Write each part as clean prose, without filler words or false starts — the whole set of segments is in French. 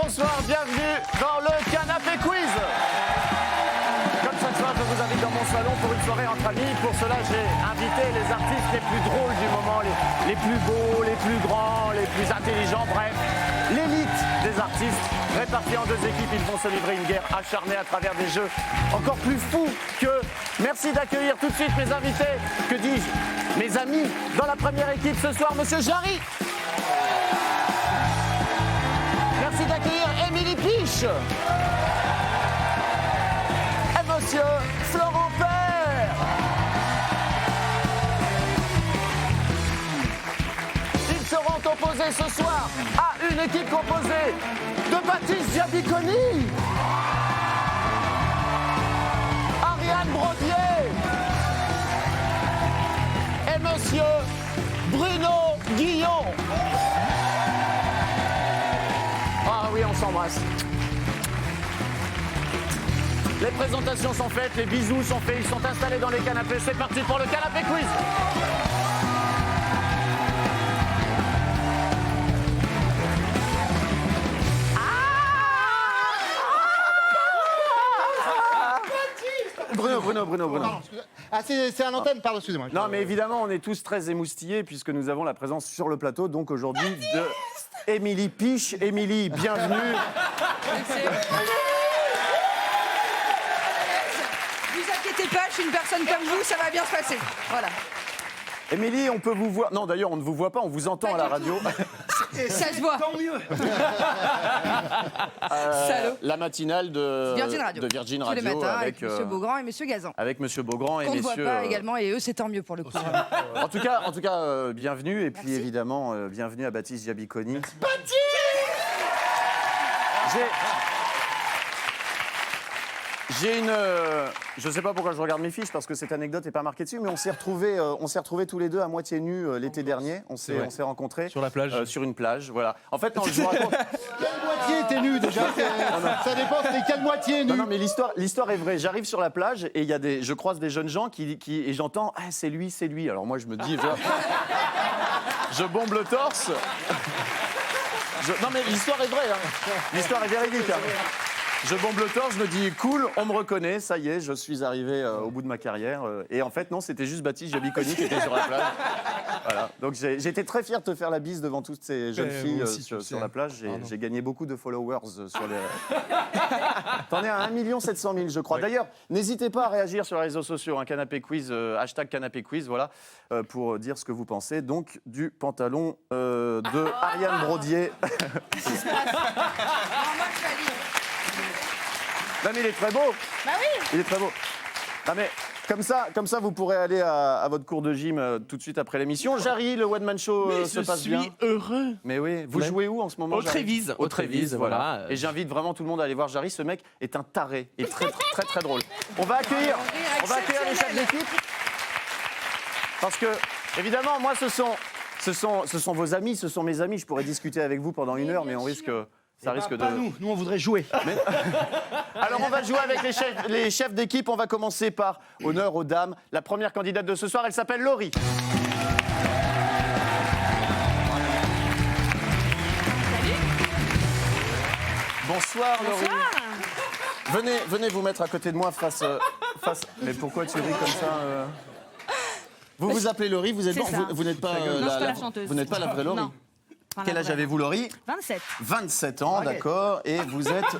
bonsoir, bienvenue dans le Canapé Quiz. Comme chaque soir, je vous invite dans mon salon pour une soirée entre amis. Pour cela, j'ai invité les artistes les plus drôles du moment, les plus beaux, les plus grands, les plus intelligents, bref, l'élite des artistes. Répartis en deux équipes, ils vont se livrer une guerre acharnée à travers des jeux encore plus fous que... Merci d'accueillir tout de suite mes invités, que dis-je, mes amis. Dans la première équipe ce soir, Monsieur Jarry. Merci d'accueillir Émilie Piche. Et Monsieur Florent Père. Ils seront opposés ce soir à une équipe composée de Baptiste Giabiconi, Ariane Brodier et Monsieur Bruno Guillon. Ah oui, on s'embrasse. Les présentations sont faites, les bisous sont faits, ils sont installés dans les canapés. C'est parti pour le Canapé Quiz. Bruno. Pardon, ah, c'est un antenne, pardon, excusez-moi. Non, mais évidemment, on est tous très émoustillés puisque nous avons la présence sur le plateau, donc aujourd'hui, de Émilie Piche. Émilie, bienvenue. Vous inquiétez pas, je suis une personne comme vous, ça va bien se passer. Voilà. Émilie, on peut vous voir. Non, d'ailleurs, on ne vous voit pas, on vous entend à la radio. Ça se voit. Tant mieux. Salaud. La matinale de Virgin Radio. de Virgin Tous les Radio matins avec Monsieur Beaugrand et Monsieur Gazan. avec Monsieur Beaugrand et Qu'on ne voit messieurs. pas également, et eux, c'est tant mieux pour le coup. En tout cas, bienvenue et puis évidemment, bienvenue à Baptiste Giabiconi. J'ai une... je ne sais pas pourquoi je regarde mes fiches, parce que cette anecdote n'est pas marquée dessus, mais on s'est retrouvés tous les deux à moitié nus l'été dernier. On s'est rencontrés. Sur la plage. Sur une plage, voilà. En fait, non, je vous raconte... Quelle moitié était nu déjà? Ça dépend, c'est quelle moitié nu? Non, mais l'histoire est vraie. J'arrive sur la plage et je croise des jeunes gens et j'entends « Ah, c'est lui ». Alors moi, je me dis... Je bombe le torse. Non, mais l'histoire est vraie. Hein. L'histoire est véridique. Hein. Je bombe le torse, je me dis cool, on me reconnaît, ça y est, je suis arrivé au bout de ma carrière. Et en fait, non, c'était juste Baptiste Giabiconi qui était sur la plage. Voilà. Donc j'ai été très fier de te faire la bise devant toutes ces jeunes filles sur la plage. J'ai gagné beaucoup de followers sur les. T'en es à 1 700 000, je crois. D'ailleurs, n'hésitez pas à réagir sur les réseaux sociaux, un Canapé Quiz, hashtag Canapé Quiz, voilà, pour dire ce que vous pensez. Donc, du pantalon de Ariane Brodier. Non, moi, je valide. Non, mais il est très beau. Bah oui. Il est très beau. Non, mais comme ça, vous pourrez aller à votre cours de gym tout de suite après l'émission. Jarry, le One Man Show se passe bien. Je suis heureux. Mais oui, vous jouez où en ce moment? Au Jarry? Trévise. Au Trévise, voilà. Et j'invite vraiment tout le monde à aller voir Jarry. Ce mec est un taré et très drôle. On va accueillir les chefs d'équipe. Parce que, évidemment, moi, ce sont vos amis, ce sont mes amis. Je pourrais discuter avec vous pendant 1 heure, mais on risque... Ça risque de... Pas nous on voudrait jouer. Alors on va jouer avec les chefs d'équipe. On va commencer par honneur aux dames. La première candidate de ce soir, elle s'appelle Laurie. Bonsoir Laurie. Venez vous mettre à côté de moi face... Mais pourquoi tu ris comme ça Vous vous appelez Laurie, vous êtes vous n'êtes pas la chanteuse. vous n'êtes pas la vraie Laurie. Non. Quel âge avez-vous, Laurie? 27. 27 ans, d'accord. Et vous êtes...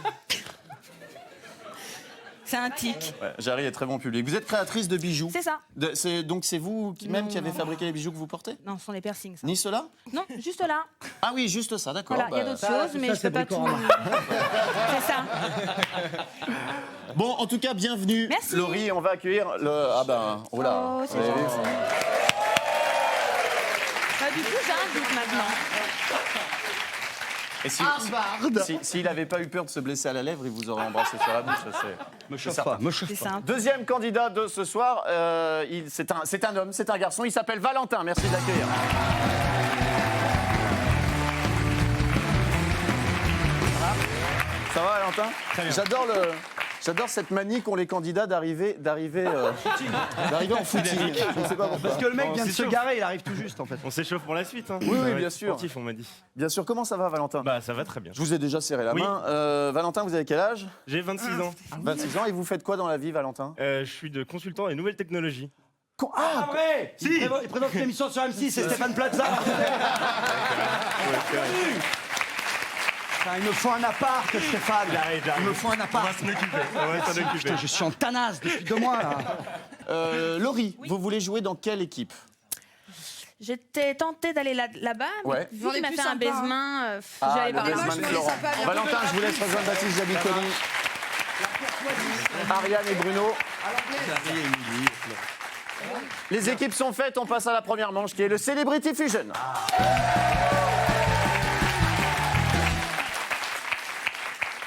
C'est un tic. Ouais, Jarry est très bon public. Vous êtes créatrice de bijoux? C'est ça. Donc c'est vous même qui avez fabriqué les bijoux que vous portez? Non, ce sont les piercings. Ça. Ni cela? Non, juste là. Ah oui, juste ça, d'accord. Voilà, il y a d'autres choses, mais je peux pas tout. C'est ça. Bon, en tout cas, bienvenue. Merci. Laurie, on va accueillir le... Ah ben, oh là. Oh, c'est gentil. Bah, du coup, j'ai un doute maintenant. Et s'il n'avait pas eu peur de se blesser à la lèvre, il vous aurait embrassé sur la bouche. Me chauffe pas, me chauffe C'est pas. simple. Deuxième candidat de ce soir, c'est un homme, c'est un garçon, il s'appelle Valentin. Merci de l'accueillir. Ça va, Valentin? Très bien. J'adore cette manie qu'ont les candidats d'arriver en footing. Je ne sais pas pourquoi. Parce que le mec On vient de se s'échauffe. garer, il arrive tout juste en fait. On s'échauffe pour la suite. Hein. Oui, Ça va bien être sûr. Sportif, on m'a dit. Bien sûr, comment ça va Valentin? Bah, ça va très bien. Je vous ai déjà serré la Oui. main. Valentin, vous avez quel âge? J'ai 26 ans. 26 ans, et vous faites quoi dans la vie, Valentin? Je suis de consultant et nouvelles technologies. Ah, Vrai il présente une émission sur M6, c'est Stéphane Plaza. Il me faut un appart, Stéphane. Il me faut un appart. On va s'en occuper. On va s'en occuper. Putain, je suis en tanasse depuis 2 mois là. Laurie, vous voulez jouer dans quelle équipe? J'étais tentée d'aller là-bas, mais Ouais. vu On est qu'il m'a plus fait un sympa, hein. baisement, Ah, j'allais le pas. baisement moi, de je me Florent. laisse pas, Valentin, je vous laisse rejoindre Baptiste Jabiconi. Ariane et Bruno. Les équipes sont faites, on passe à la première manche qui est le Celebrity Fusion.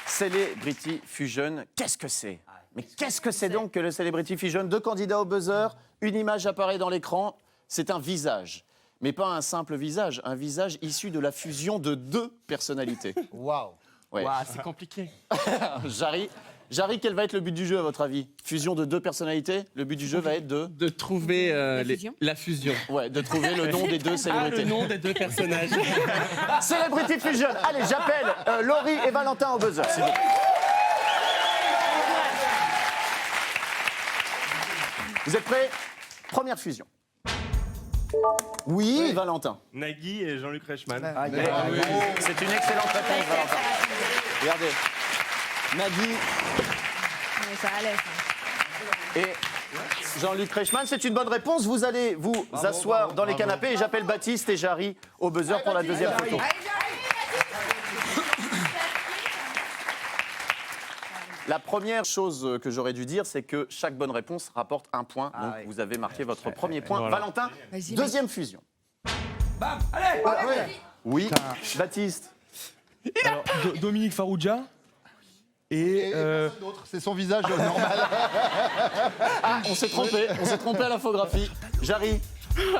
Celebrity Fusion, qu'est-ce que c'est? Mais qu'est-ce que c'est donc que le Celebrity Fusion? 2 candidats au buzzer, une image apparaît dans l'écran, c'est un visage. Mais pas un simple visage, un visage issu de la fusion de 2 personnalités. Waouh. Ouais. c'est compliqué. Jarry, quel va être le but du jeu à votre avis? Fusion de 2 personnalités, le but du jeu va être De trouver fusion. la fusion. Ouais, de trouver le nom des 2 Ah, le célébrités. nom des 2 personnages. Celebrity Fusion. Allez, j'appelle Laurie et Valentin au buzzer, s'il vous plaît. Vous êtes prêts? Première fusion. Oui, Valentin. Nagui et Jean-Luc Reichmann. C'est une excellente réponse, Valentin. Regardez. Nagui Mais ça allait, ça. et Jean-Luc Reichmann, c'est une bonne réponse. Vous allez vous asseoir dans les canapés et j'appelle Baptiste et Jarry au buzzer pour la deuxième photo. La première chose que j'aurais dû dire, c'est que chaque bonne réponse rapporte 1 point. Donc vous avez marqué votre premier point. Voilà. Valentin, Vas-y, deuxième fusion. Bam, allez. Oui, Baptiste. Alors, Dominique Farrugia et personne d'autre, c'est son visage normal. Ah, on s'est trompé à l'infographie. Jarry. il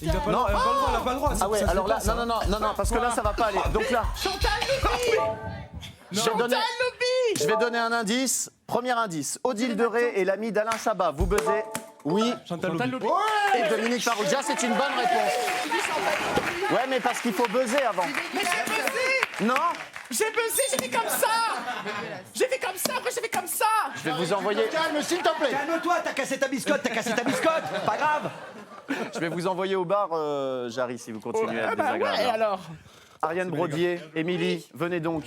a pas, Non. elle a pas le droit. Ah ouais, alors là, non, parce que là, ça va pas aller. Donc là, je vais donner un indice. Premier indice, Odile de Ré est l'ami d'Alain Chabat. Vous buzzez? Oui. Chantal Lobby. Et Dominique Farrugia, c'est une bonne réponse. Ouais, mais parce qu'il faut buzzer avant. Mais j'ai buzzé. Non, J'ai buzzé, j'ai fait comme ça. J'ai fait comme ça, après j'ai fait comme ça. je vais vous envoyer. Calme, s'il te plaît. Calme-toi, t'as cassé ta biscotte, pas grave. Je vais vous envoyer au bar, Jarry, si vous continuez à être désagréable. Et alors? Ariane Brodier, Émilie, venez donc.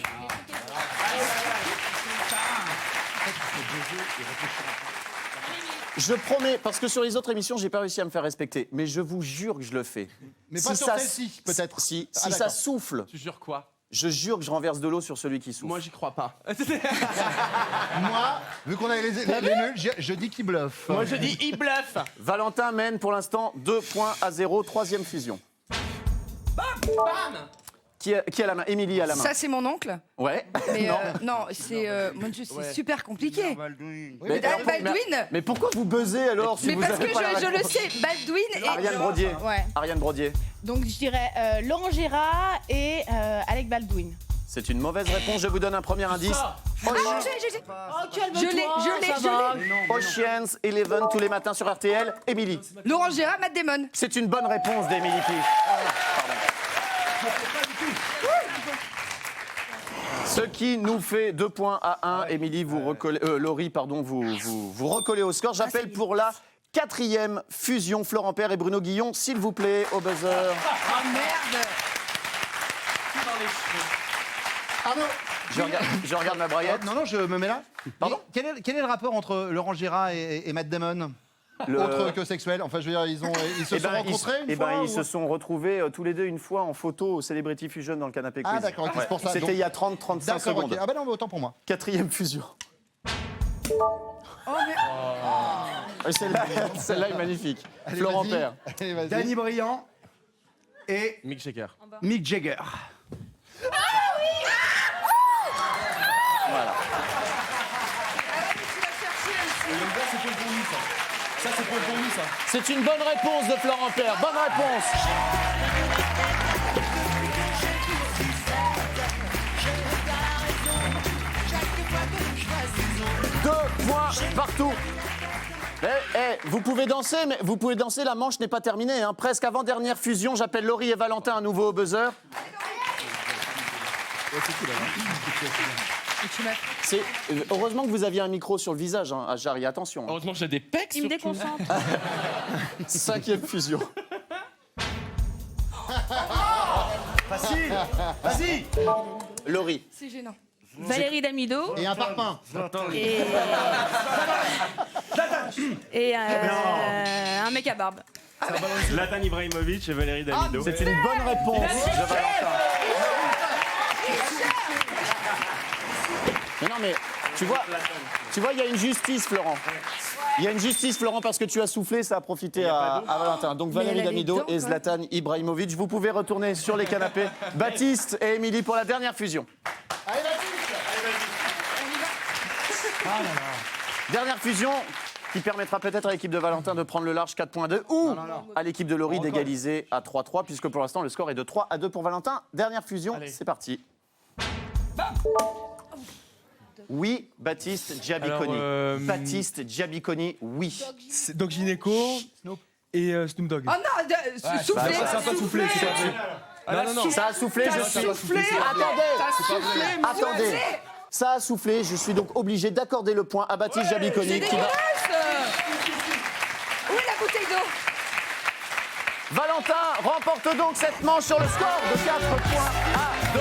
Je promets, parce que sur les autres émissions, j'ai pas réussi à me faire respecter, mais je vous jure que je le fais. Mais pas sur celle-ci, peut-être. Si Ah, ça d'accord. souffle, Tu jures quoi? je jure que je renverse de l'eau sur celui qui souffle. Moi j'y crois pas. Moi, vu qu'on a les nuls, je dis qu'il bluffe. Moi je dis il bluffe. Valentin mène pour l'instant 2-0, troisième fusion. Bam. Qui a la main? Émilie a la main. Ça, c'est mon oncle. Ouais. Mais non, c'est mon Dieu, c'est super compliqué. Mais, Baldwin. mais pourquoi vous buzzez alors si Mais vous parce avez que pas la je le réponse? sais, Baldwin et Ariane Brodier. Ouais. Ariane Brodier. Donc je dirais Laurent Gérard et Alec Baldwin. C'est une mauvaise réponse. Je vous donne un premier indice. Ah, j'ai. Oh, calme-toi, Je l'ai. Ocean's 11 tous les matins sur RTL. Émilie. Laurent Gérard, Matt Damon. C'est une bonne réponse d'Émilie Piche. Ce qui nous fait 2 points à 1. Émilie, vous recollez, Laurie, pardon, vous recollez au score. J'appelle pour la 4e fusion Florent Père et Bruno Guillon, s'il vous plaît, au buzzer. Oh merde. Arnaud, Je regarde ma braillette. non, je me mets là. Pardon quel est le rapport entre Laurent Gérard et Matt Damon? Autre que sexuel. Enfin, je veux dire, ils se sont rencontrés une fois ils ou- se sont retrouvés tous les deux une fois en photo au Celebrity Fusion dans le canapé quiz. Ah, d'accord, ok, c'est pour ça. C'était Donc- il y a 30-35 D'accord, secondes. ok. Ah bah non, mais autant pour moi. 4e fusion. Oh merde. Celle-là est magnifique. Allez, Florent vas-y. Père. Allez, vas-y. Danny Briand et Mick Jagger. Mick Jagger. Voilà. Ça, c'est pour le ça. C'est une bonne réponse de Florent Père. Bonne réponse. points partout. Vous pouvez danser, mais vous pouvez danser, la manche n'est pas terminée. Hein. Presque avant-dernière fusion, j'appelle Laurie et Valentin à nouveau au buzzer. Heureusement que vous aviez un micro sur le visage, hein, Jarry, attention. Heureusement que j'ai des pecs. Il me surtout. déconcentre. 5e fusion. Facile. Vas-y. Laurie. C'est gênant. Valérie Damido Et un parpaing. et un mec à barbe. Zlatan Ibrahimovic et Valérie Damido. C'est une bonne réponse de Valentin. Mais non, mais tu vois, il y a une justice, Florent. Il y a une justice, Florent, parce que tu as soufflé, ça a profité à Valentin. Donc Valérie elle avait Damido dedans, et quoi. Zlatan Ibrahimovic. Vous pouvez retourner sur les canapés. Baptiste et Émilie pour la dernière fusion. Dernière fusion qui permettra peut-être à l'équipe de Valentin de prendre le large 4.2 ou à l'équipe de Laurie d'égaliser à 3-3 puisque pour l'instant le score est de 3-2 pour Valentin. Dernière fusion, c'est parti. Oui, Baptiste Giabiconi. Alors, Baptiste Giabiconi, oui. C'est Doc Gynéco et Snoop Dogg. Oh non, soufflez. Ça a pas soufflé, c'est pas sûr. Non. Ça a soufflé, je suis... Attendez, ça a soufflé, je suis donc obligé d'accorder le point à Baptiste Giabiconi C'est qui va... dégueulasse. Où est la bouteille d'eau? Valentin remporte donc cette manche sur le score de 4 points à 2.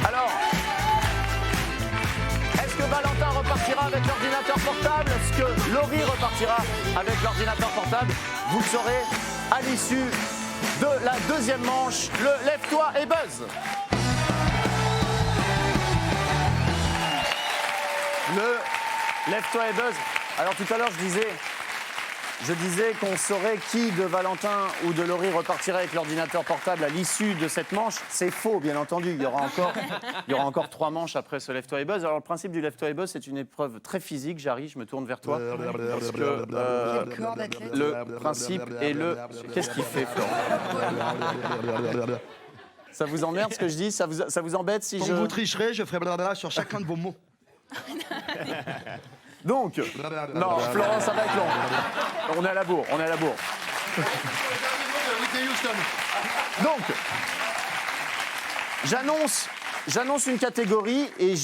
Alors, est-ce que Valentin repartira avec l'ordinateur portable? Est-ce que Laurie repartira avec l'ordinateur portable? Vous le saurez à l'issue de la deuxième manche, le Lève-toi et buzz. Le Lève-toi et buzz. Alors tout à l'heure, je disais qu'on saurait qui de Valentin ou de Laurie repartirait avec l'ordinateur portable à l'issue de cette manche. C'est faux, bien entendu. Il y aura encore 3 manches après ce Lève-toi et buzz. Alors le principe du Lève-toi et buzz, c'est une épreuve très physique. Jarry, je me tourne vers toi. Parce que le principe est le... Qu'est-ce qu'il fait, Florent? Ça vous emmerde ce que je dis? Ça vous embête si Quand vous tricherez, je ferai blablabla sur chacun de vos mots. Donc, non, Florent, ça va être long. On est à la bourre. Donc, j'annonce une catégorie et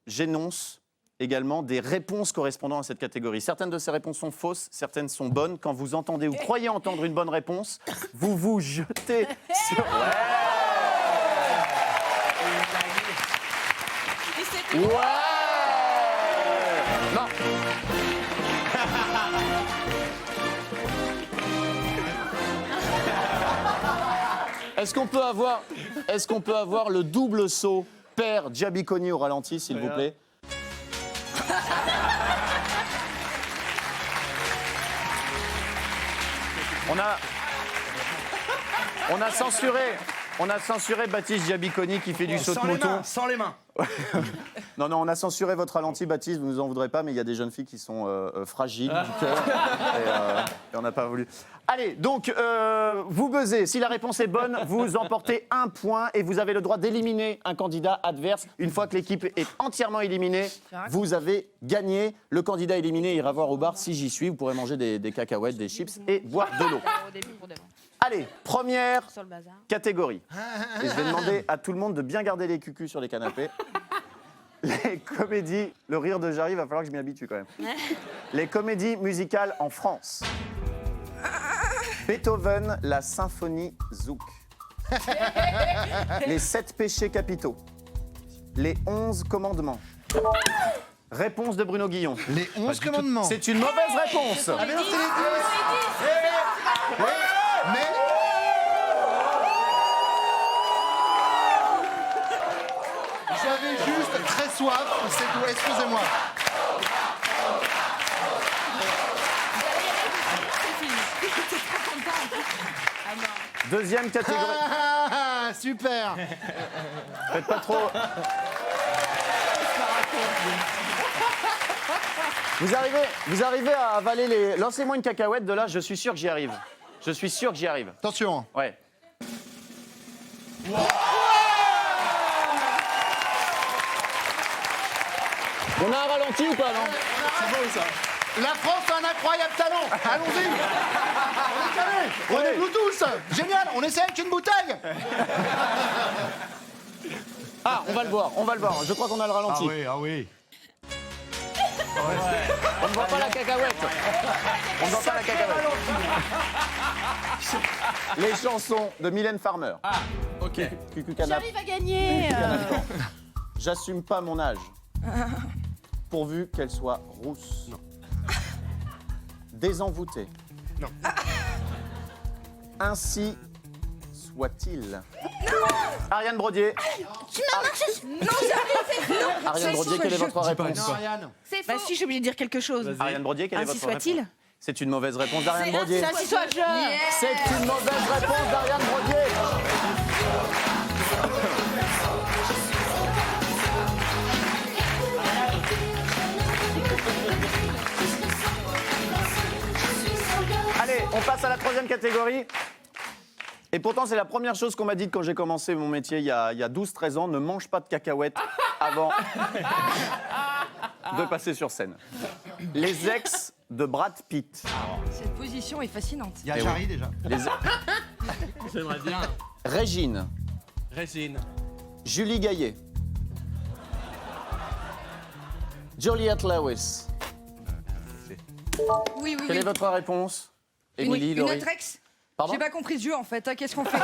j'énonce également des réponses correspondant à cette catégorie. Certaines de ces réponses sont fausses, certaines sont bonnes. Quand vous entendez ou croyez entendre une bonne réponse, vous vous jetez sur... Ouais. Non. Est-ce qu'on peut avoir le double saut père Giabiconi au ralenti, s'il vous plaît? On a censuré Baptiste Giabiconi qui fait du saut de mouton. Sans les mains. Non, on a censuré votre ralenti, Baptiste, vous ne nous en voudrez pas, mais il y a des jeunes filles qui sont fragiles du cœur et on n'a pas voulu. Allez, donc, vous buzzez. Si la réponse est bonne, vous emportez 1 point et vous avez le droit d'éliminer un candidat adverse. Une fois que l'équipe est entièrement éliminée, vous avez gagné. Le candidat éliminé ira voir au bar si j'y suis. Vous pourrez manger des cacahuètes, des chips et boire de l'eau. Allez, première Sur le bazar. catégorie. Et je vais demander à tout le monde de bien garder les cucus sur les canapés. Les comédies, le rire de Jarry, va falloir que je m'y habitue quand même. Les comédies musicales en France. Beethoven, la symphonie Zouk. Les 7 péchés capitaux. Les 11 commandements. Réponse de Bruno Guillon. Les 11 commandements. C'est une mauvaise réponse. Ah, mais non, c'est les 10. Mais... J'avais juste très soif, c'est tout, excusez-moi. Deuxième catégorie. Ah, super. Faites pas trop. Vous arrivez à avaler les... Lancez-moi une cacahuète de là, je suis sûr que j'y arrive. Je suis sûr que j'y arrive. Attention. Ouais. On a un ralenti ou pas, non? C'est beau ça. La France a un incroyable talent. Allons-y. On est calé. On est Bluetooth. Génial. On essaie avec une bouteille. Ah, on va le voir, on va le voir. Je crois qu'on a le ralenti. Ah oui. On ne voit pas la cacahuète. On ne voit pas la cacahuète. Les chansons de Mylène Farmer. Ah, ok. Cucu Canap. J'arrive à gagner. J'assume pas mon âge. Pourvu qu'elle soit rousse. Non. Désenvoûtée. Non. Ainsi soit-il. Ariane Brodier. Non, j'arrive. Ariane Brodier, quelle est votre réponse? Non, Ariane. C'est Bah si, j'ai oublié de dire quelque chose. Ariane Brodier, quelle est Ainsi votre réponse? soit-il. C'est une mauvaise réponse d'Ariane Brodier. Ainsi soit je. C'est une mauvaise réponse d'Ariane Brodier. Allez, on passe à la troisième catégorie. Et pourtant, c'est la première chose qu'on m'a dite quand j'ai commencé mon métier il y a 12-13 ans. Ne mange pas de cacahuètes avant de passer sur scène. Les ex de Brad Pitt. Cette position est fascinante. Il y a Jarry déjà. J'aimerais bien. Régine, Régine. Julie Gaillet, Juliette Lewis. Oui, oui, Quelle oui. est votre réponse? Une Émilie, Laurie. autre ex. Pardon? J'ai pas compris ce jeu en fait. Hein. Qu'est-ce qu'on fait?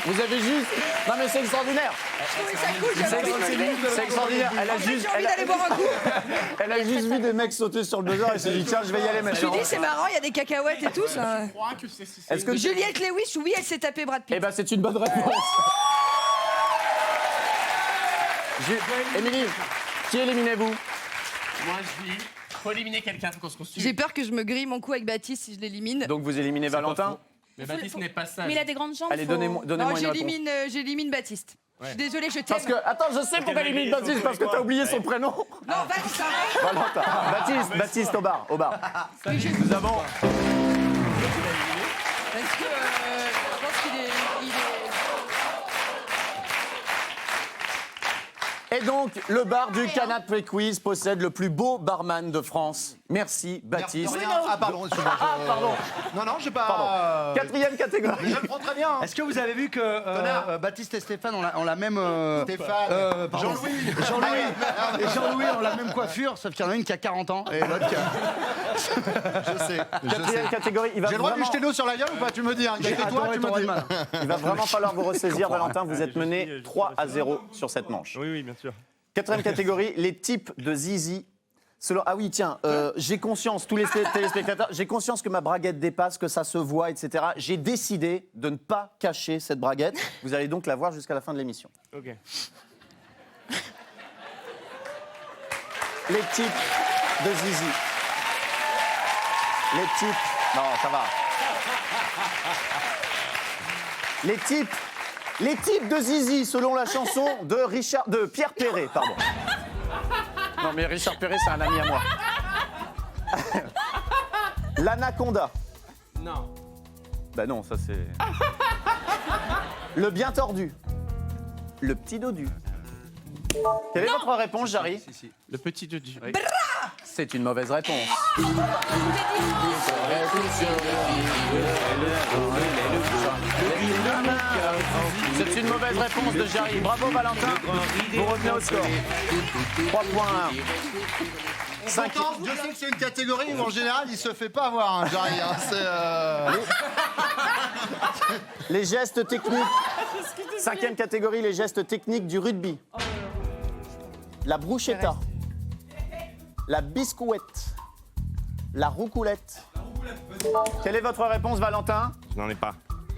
Vous avez juste... Non mais c'est extraordinaire. Je trouvais ça cool. J'avais envie de lever. C'est extraordinaire. Elle a En fait, juste... j'ai envie d'aller boire un coup. Elle a juste vu des mecs sauter sur le buzzer et s'est dit tiens, je vais y aller Je me maintenant. suis dit, c'est marrant, il y a des cacahuètes et tout ça. Est-ce que... Juliette Lewis, oui, elle s'est tapée Brad Pitt. Eh ben c'est une bonne réponse. Émilie, qui éliminez-vous? Moi, je dis, faut éliminer quelqu'un, faut qu'on se constitue. J'ai peur que je me grille mon coup avec Baptiste si je l'élimine. Donc vous éliminez Valentin? Mais Baptiste n'est pas sage. Mais il a des grandes jambes. Allez, faut- donnez-moi Non, une réponse. j'élimine Baptiste. Je suis désolée, je t'aime. Parce que, attends, je sais pourquoi élimine Baptiste, parce que t'as oublié son prénom. Non, Baptiste, arrête. Valentin. Baptiste, au bar, au bar. Nous avons... Parce que je pense qu'il est... Et donc, le bar du Canapé Quiz possède le plus beau barman de France. Merci, Baptiste. Merci, rien. Ah pardon, excuse-moi. Ah, pardon. Non, j'ai Pardon. pas... Quatrième catégorie. Je le prends très bien. Hein. Est-ce que vous avez vu que Baptiste et Stéphane ont la même. Stéphane. pardon. Jean-Louis. Et Jean-Louis ont la même coiffure, sauf qu'il y en a une qui a 40 ans et l'autre qui a. Je sais. Quatrième catégorie. Il va J'ai le droit de lui vraiment... jeter l'eau sur la gueule ou pas? Tu me dis. Hein. J'ai Et toi, adoré tu ton me dis. mal. Il va vraiment falloir vous ressaisir, Valentin. Vous êtes mené 3-0 sur cette manche. Oui, oui, bien sûr. Quatrième catégorie, les types de zizi. Ah oui, tiens, j'ai conscience, tous les téléspectateurs, j'ai conscience que ma braguette dépasse, que ça se voit, etc. J'ai décidé de ne pas cacher cette braguette. Vous allez donc la voir jusqu'à la fin de l'émission. Ok. Les types de zizi. Les types... Non, ça va. Les types de zizi, selon la chanson de Pierre Perret, pardon. Non, mais Richard Perret, c'est un ami à moi. L'anaconda. Non. Bah non, ça c'est... Le bien tordu. Le petit dodu. Quelle est votre réponse, Jarry? Le petit dodu. C'est une mauvaise réponse. C'est une mauvaise réponse de Jarry. Bravo, Valentin. Vous revenez au score. 3 points. 5. Pourtant, je sais que c'est une catégorie où en général il se fait pas avoir, hein, Jarry. Hein. Les gestes techniques. 5e catégorie, les gestes techniques du rugby. La bruschetta. La biscouette. La roucoulette. Quelle est votre réponse, Valentin? Je n'en ai pas.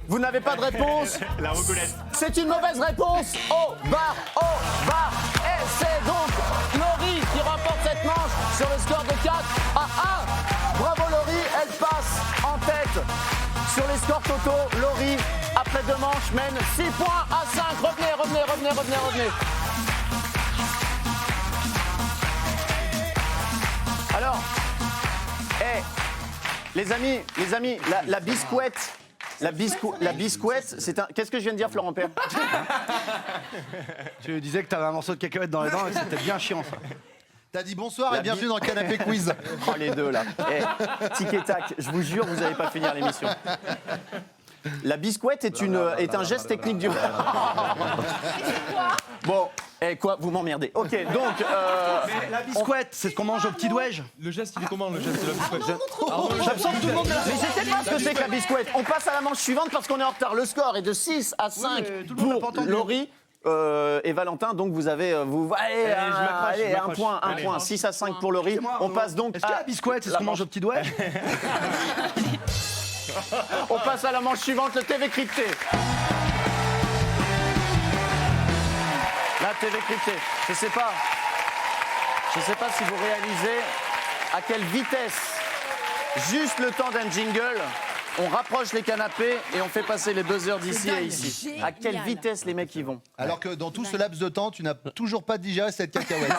Vous n'avez pas de réponse? La roucoulette. C'est une mauvaise réponse. Au bar, au bar. Et c'est donc Laurie qui remporte cette manche sur le score de 4-1. Bravo Laurie, elle passe en tête sur les scores totaux. Laurie, après 2 manches, mène 6 points à 5. Revenez. Alors, les amis, la biscouette, La biscouette, c'est un... Qu'est-ce que je viens de dire, Florent Père? Tu disais que t'avais un morceau de cacahuète dans les dents et que c'était bien chiant, ça. T'as dit bonsoir La et bienvenue dans le Canapé Quiz. Oh, les deux, là. Tic et tac, je vous jure, vous n'allez pas finir l'émission. La biscouette est un geste technique du... Bon, quoi, vous m'emmerdez. Ok, donc... La biscouette, c'est ce qu'on mange au petit douège. Le geste, il est comment le geste de la biscotte? J'absente tout le monde. Mais je sais pas ce que c'est que la biscouette. On passe à la manche suivante parce qu'on est en retard. Le score est de 6 à 5 mais tout le monde n'a pas pour entendu. Laurie et Valentin. Donc vous avez... Allez, un point. 6 à 5 pour Laurie. On passe donc Est-ce que la biscoette, c'est ce qu'on mange au petit douège? On passe à la manche suivante, le TV crypté. La TV crypté. Je sais pas si vous réalisez à quelle vitesse, juste le temps d'un jingle, on rapproche les canapés et on fait passer les buzzers d'ici et ici. À quelle vitesse les mecs y vont. Alors que dans tout ce laps de temps, tu n'as toujours pas digéré cette cacahuète.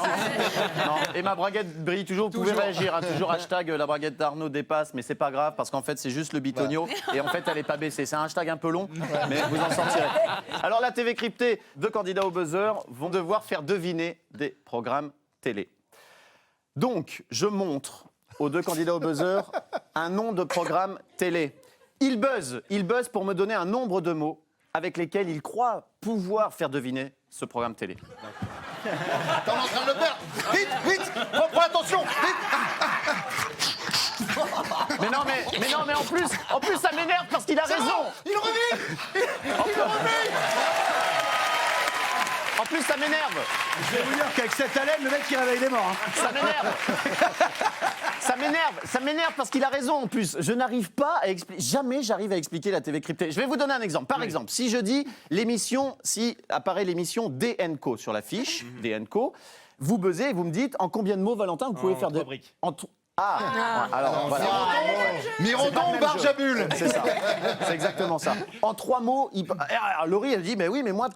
Non, et ma braguette brille toujours. Vous pouvez réagir. Toujours hashtag la braguette d'Arnaud dépasse, mais c'est pas grave parce qu'en fait c'est juste le bitonio et en fait elle est pas baissée. C'est un hashtag un peu long, mais vous en sortirez. Alors la TV cryptée, 2 candidats au buzzer vont devoir faire deviner des programmes télé. Donc je montre aux 2 candidats au buzzer un nom de programme télé. Ils buzzent pour me donner un nombre de mots avec lesquels ils croient pouvoir faire deviner ce programme télé. T'es en train de le faire. Vite, prends attention, vite. Mais en plus ça m'énerve parce qu'il a raison. Il revit. En plus ça m'énerve. Je vais vous dire qu'avec cette haleine, le mec qui réveille les morts. Ça m'énerve parce qu'il a raison en plus. Je n'arrive pas à expliquer, jamais j'arrive à expliquer la TV cryptée. Je vais vous donner un exemple. Par exemple, si je dis si apparaît l'émission DNCO sur l'affiche, DNCO, vous buzzez et vous me dites en combien de mots, Valentin, vous pouvez faire de... briques. Alors voilà. Mirodon ou Barjabul. C'est ça. C'est exactement ça. En 3 mots, Laurie, elle dit, mais oui, mais moi,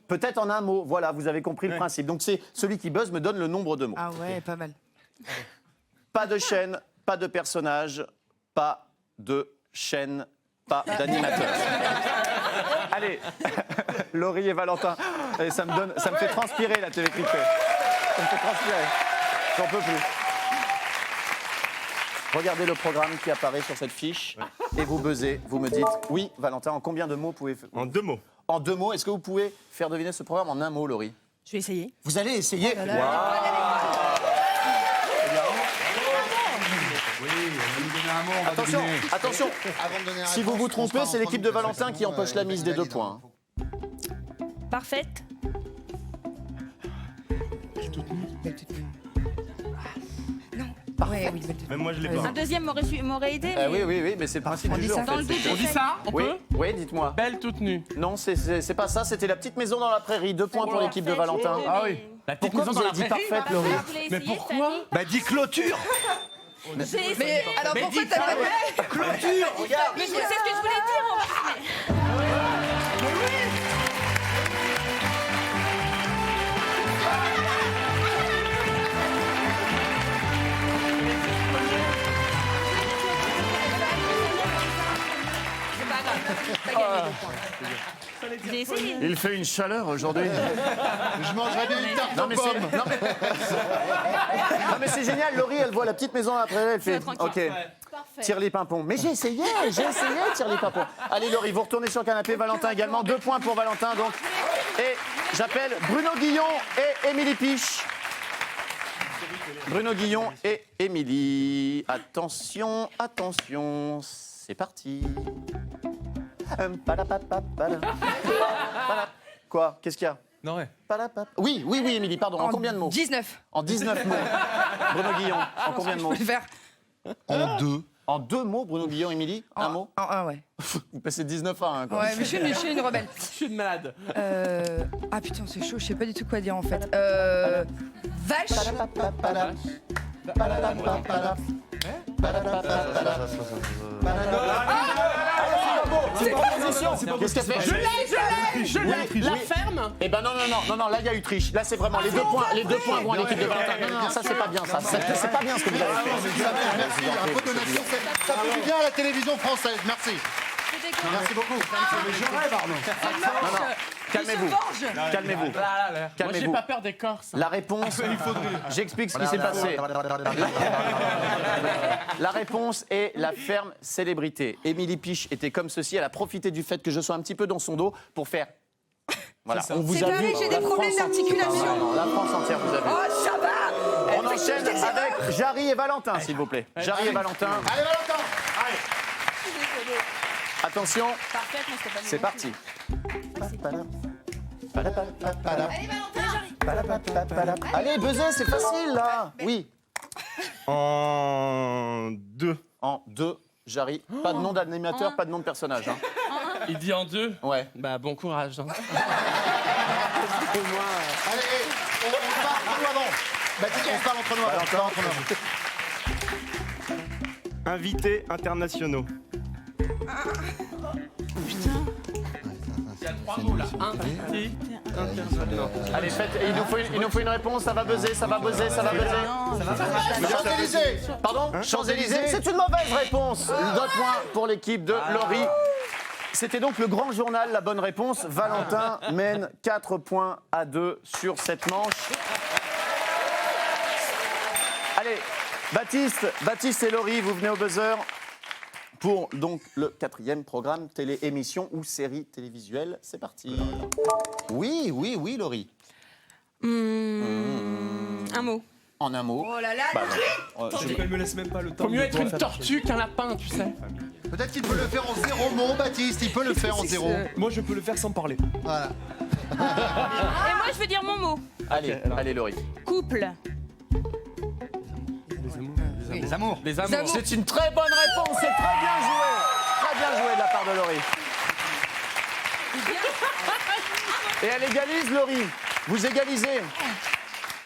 peut-être en un mot. Voilà, vous avez compris le principe. Donc, c'est celui qui buzz me donne le nombre de mots. Ah ouais, pas mal. Pas de chaîne, pas de personnage, pas de chaîne, pas d'animateur. Allez, Laurie et Valentin. Et ça me fait transpirer, la TV cryptée. Ça me fait transpirer. J'en peux plus. Regardez le programme qui apparaît sur cette fiche et vous buzzez, vous me dites oui, Valentin, en combien de mots pouvez-vous... En 2 mots. En 2 mots, est-ce que vous pouvez faire deviner ce programme en un mot, Laurie? Je vais essayer. Vous allez essayer. Attention. Avant de donner la Si vous réponse, vous on trompez, sera c'est l'équipe de entendu, Valentin parce que qui empoche la sinon, mise des 2 valide, points. Parfaite. Ouais, oui, Même moi, je l'ai pas. Un deuxième m'aurait aidé. Oui, mais c'est le principe du jeu. ça. En fait. Dans le doute, On dit ça? On Oui, peut? oui, dites-moi. Belle toute nue. Non, c'est pas ça, c'était la petite maison dans la prairie. 2 points pour l'équipe de Valentin. Ah oui. La petite Pourquoi maison vous dans avez la dit prairie. parfaite, Laurie? Mais pourquoi? Bah dis clôture. Mais alors pourquoi t'as pas fait? Clôture, regarde. Mais c'est ce que je voulais dire en plus. C'est pas grave. T'as gagné 2 points. J'ai essayé. Il fait une chaleur aujourd'hui. Je mangerais bien une tarte Non aux mais, pommes. non, mais c'est génial, Laurie, elle voit la petite maison dans la prairie, elle fait tranquille. OK, tire les pimpons. Mais j'ai essayé, tire les pimpons. Allez Laurie, vous retournez sur le canapé, Valentin également, 2 points pour Valentin donc. Et j'appelle Bruno Guillon et Émilie Piche. Bruno Guillon et Émilie. Attention, c'est parti. Quoi? Qu'est-ce qu'il y a? Non, ouais. Oui, Émilie, pardon. En combien de mots? 19. En 19 mots. Bruno Guillon, en combien de mots? Je peux le faire. En 2. En 2 mots, Bruno Guillon, Émilie? Un mot? En 1, ouais. Vous passez 19 à 1, quoi. Ouais, mais je suis une rebelle. Je suis une malade. Ah putain, c'est chaud, je sais pas du tout quoi dire en fait. Vache. C'est pas position. Qu'est-ce qu'elle fait? Je l'ai. La ferme. Eh ben non, là il y a eu triche. Là c'est vraiment les 2 points vont à l'équipe de Valentin. Non, ça c'est pas bien ça. C'est pas bien ce que vous avez fait. Merci, un peu de nation, ça fait du bien à la télévision française. Merci. C'était fait quoi? Merci beaucoup. Mais je rêve, Arnaud. Non, non, calmez-vous. Calmez-vous. Moi, j'ai Calmez-vous. pas peur des Corses. La réponse, j'explique ce qui s'est passé. La réponse est la ferme célébrité. Émilie Piche était comme ceci, elle a profité du fait que je sois un petit peu dans son dos pour faire... Voilà, on vous C'est a vrai, vu. j'ai des La problèmes France- d'articulation. Non, la France entière vous a vu. Oh, ça va. On enchaîne avec Jarry et Valentin, s'il vous plaît. Jarry et Valentin, Allez, Valentin. attention, Parfait, mais c'était pas c'est parti. Allez, buzzer, c'est facile là. Oui. En 2. En 2, Jarry. Pas de nom d'animateur, pas de nom de personnage. Hein. Il dit en 2. Ouais. Bah, bon courage. Hein. Allez, on se parle entre nous avant. Baptiste, on se parle entre nous avant. On se parle entre nous. Invités internationaux. Il y a 3 mots là. Invité international. Allez, faites, il nous faut une réponse, ça va buzzer, ça va buzzer, ça va buzzer. Champs-Élysées. Pardon Champs-Élysées, c'est une mauvaise réponse. 2 points pour l'équipe de Laurie. C'était donc le grand journal, la bonne réponse. Valentin mène 4 points à 2 sur cette manche. Allez, Baptiste et Laurie, vous venez au buzzer pour donc le 4e programme télé-émission ou série télévisuelle. C'est parti. Oui, Laurie. Un mot. En un mot. Oh là là, Elle me laisse même pas le temps. Faut mieux être une tortue qu'un lapin, tu sais. Peut-être qu'il peut le faire en 0 mots, Baptiste. Il peut le faire en 0. Moi, je peux le faire sans parler. Voilà. Et moi, je veux dire mon mot. Allez, Laurie. Couple. Les amours. Les amours. C'est une très bonne réponse, c'est très bien joué. Très bien joué de la part de Laurie. Et elle égalise, Laurie. Vous égalisez.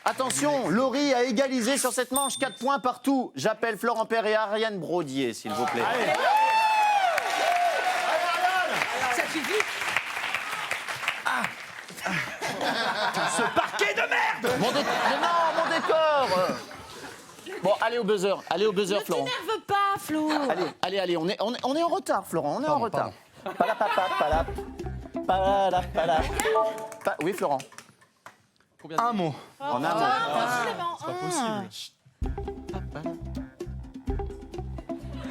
Attention, Laurie a égalisé sur cette manche, 4 points partout. J'appelle Florent Père et Ariane Brodier, s'il vous plaît. ça suffit. Ce parquet de merde. Mais non, mon décor. Bon, allez au buzzer, Florent. T'énerve pas, Flo. Allez, on est en retard, Florent, on est en retard. Palap. Oui, Florent. Un mot. En un mot. C'est pas possible.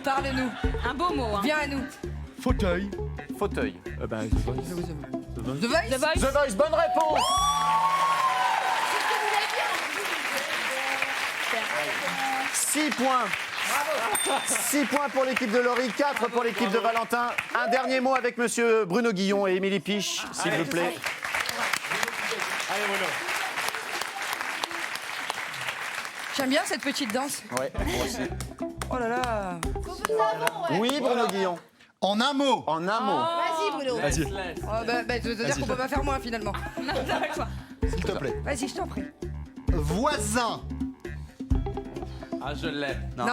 Parle-nous. Un beau mot. Hein. Viens à nous. Fauteuil. Fauteuil. The Voice. The Voice. The Voice, bonne réponse. 6 points. 6 points pour l'équipe de Laurie, 4 pour l'équipe de Valentin. Un dernier mot avec monsieur Bruno Guillon et Émilie Piche, s'il vous plaît. Allez, voilà. J'aime bien cette petite danse. Ouais, moi aussi. Oh là là. Oui, Bruno Guillon. En un mot. En un mot. Vas-y, Bruno. Vas-y. Oh, ça veut dire qu'on peut pas faire moins finalement. S'il te plaît. Vas-y, je t'en prie. Voisin. Ah, je l'ai. Non,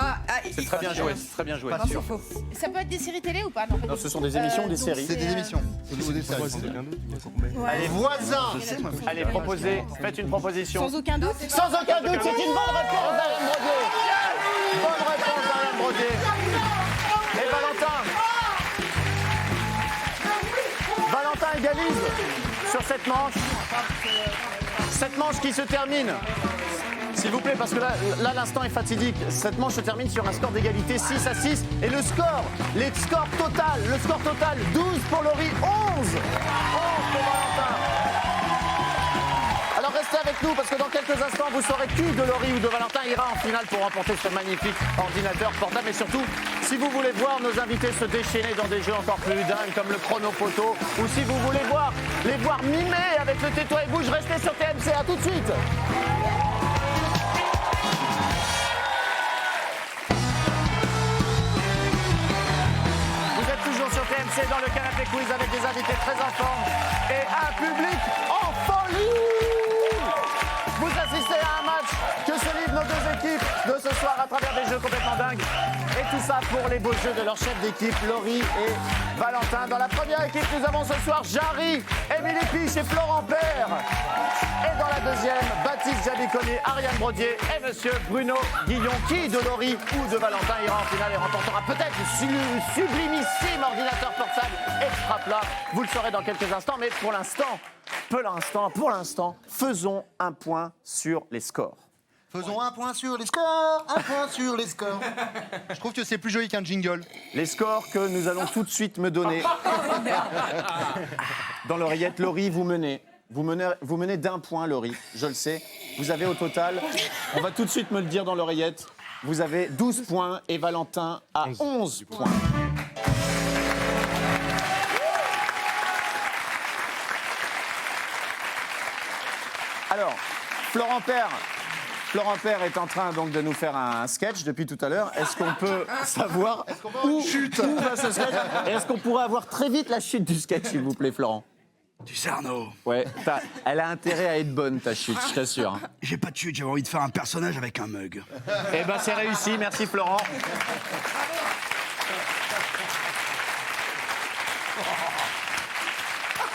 C'est très bien joué, c'est très bien joué. non, c'est faux. Ça peut être des séries télé ou pas? Non, Non, ce sont des émissions ou des séries. C'est des émissions. Ou des séries. Allez, Voisin. allez, proposez, faites une proposition. Sans aucun doute. Sans aucun doute, c'est une bonne réponse d'Ariane Brodier. Bonne réponse d'Ariane Brodier. Et Valentin égalise sur cette manche. Cette manche qui se termine. S'il vous plaît, parce que là l'instant est fatidique. Cette manche se termine sur un score d'égalité 6-6. Et le score total, 12 pour Laurie, 11 pour Valentin. Alors restez avec nous parce que dans quelques instants, vous saurez qui de Laurie ou de Valentin ira en finale pour remporter ce magnifique ordinateur portable. Et surtout, si vous voulez voir nos invités se déchaîner dans des jeux encore plus dingues comme le chrono-photo, ou si vous voulez les voir mimer avec le tais-toi et bouge, restez sur TMC. À tout de suite. Sur TMC dans le canapé quiz avec des invités très en forme et un public en folie. Vous assistez à un match que se livrent nos deux équipes de ce soir à travers des jeux complètement dingues. Et tout ça pour les beaux jeux de leur chef d'équipe, Laurie et Valentin. Dans la première équipe, nous avons ce soir Jarry, Émilie Piche et Florent Père. Et dans la deuxième, Baptiste Anaïs Jabiconi, Ariane Brodier et monsieur Bruno Guillon. Qui de Laurie ou de Valentin ira en finale et remportera peut-être le sublimissime ordinateur portable extra plat. Vous le saurez dans quelques instants, mais pour l'instant, faisons un point sur les scores. Faisons un point sur les scores, un point sur les scores. Je trouve que c'est plus joli qu'un jingle. Les scores que nous allons tout de suite me donner. Dans l'oreillette, Laurie, vous menez. Vous menez d'un point, Laurie, je le sais. Vous avez au total, on va tout de suite me le dire dans l'oreillette, vous avez 12 points et Valentin a 11 points. Alors, Florent Père est en train donc de nous faire un sketch depuis tout à l'heure. Est-ce qu'on peut savoir où va ce sketch? Et est-ce qu'on pourrait avoir très vite la chute du sketch, s'il vous plaît, Florent? Tu sais, Arnaud, Ouais, elle a intérêt à être bonne, ta chute, je t'assure. j'ai pas de chute, j'avais envie de faire un personnage avec un mug. Eh ben, c'est réussi, merci Florent.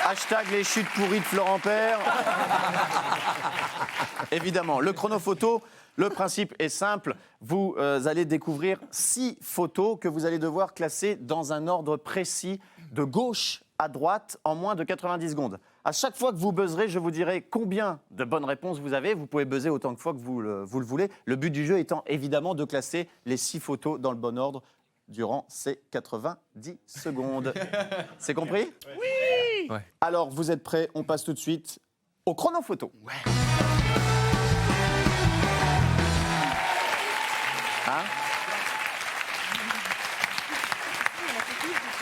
Hashtag les chutes pourries de Florent Père. Évidemment, le chronophoto, le principe est simple. Vous allez découvrir 6 photos que vous allez devoir classer dans un ordre précis, de gauche à droite, en moins de 90 secondes. À chaque fois que vous buzzerez, je vous dirai combien de bonnes réponses vous avez. Vous pouvez buzzer autant de fois que vous le voulez. Le but du jeu étant évidemment de classer les 6 photos dans le bon ordre durant ces 90 secondes. C'est compris? Oui. Ouais. Alors, vous êtes prêts? On passe tout de suite au chronophoto. Ouais. Hein?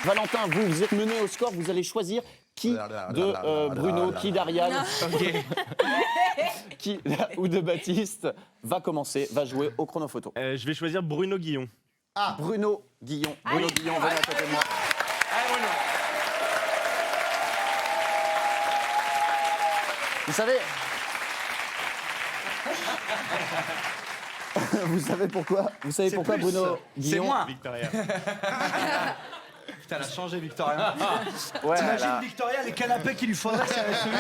Valentin, vous êtes mené au score, vous allez choisir qui de Bruno, qui d'Ariane, qui ou de Baptiste va commencer, va jouer au chronophoto. Je vais choisir Bruno Guillon. Ah, Bruno Guillon. Bruno Guillon, venez à côté de moi. Vous savez... Vous savez pourquoi Bruno Guillon? C'est moi. Victoria. Putain, elle a changé, Victoria. Ouais, T'imagines là. Victoria, les canapés qu'il lui faudrait, c'est avec celui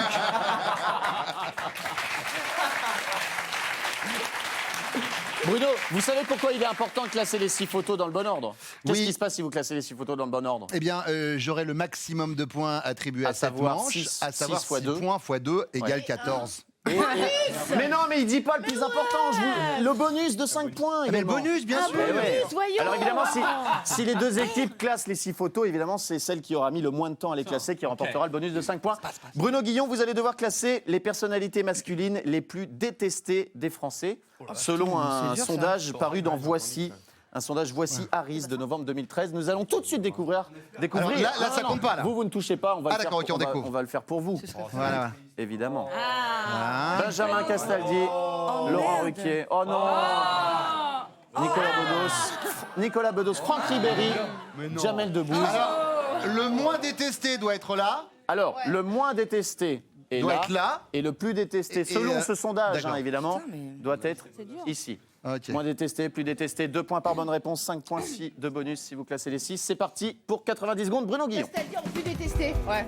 Bruno, vous savez pourquoi il est important de classer les 6 photos dans le bon ordre? Qu'est-ce Oui. qui se passe si vous classez les 6 photos dans le bon ordre? Eh bien, j'aurai le maximum de points attribués à cette savoir manche, six- à savoir six fois 6 deux. points x 2 égale 14. Mais non, mais il dit pas le plus important. Le bonus de 5 points. Mais le également. bonus, bien sûr. Eh ouais. Voyons. Alors évidemment, si les deux équipes classent les 6 photos, évidemment, c'est celle qui aura mis le moins de temps à les classer qui remportera le bonus de 5 points. Bruno Guillon, vous allez devoir classer les personnalités masculines les plus détestées des Français, selon un sondage paru dans Voici. Un sondage Voici Harris de novembre 2013. Nous allons tout de suite découvrir. Alors là, ça compte pas, là. Vous ne touchez pas. On va, Ah, le, faire, d'accord, ok, on découvre. on va le faire pour vous. Voilà. Évidemment. Ah. Benjamin Castaldi, Laurent Ruquier. Oh non. Nicolas Bedos, Franck Ribéry, Jamel Debbouze. Alors, le moins détesté doit être là. Alors, le moins détesté est Doit là, être là. et le plus détesté, Et- selon ce sondage, d'accord. évidemment, Putain, mais- doit être ici. Ok. Moins détesté, plus détesté, 2 points par bonne réponse, 5 points de bonus si vous classez les 6. C'est parti pour 90 secondes. Bruno Guillon. C'est-à-dire en plus détesté. Ouais.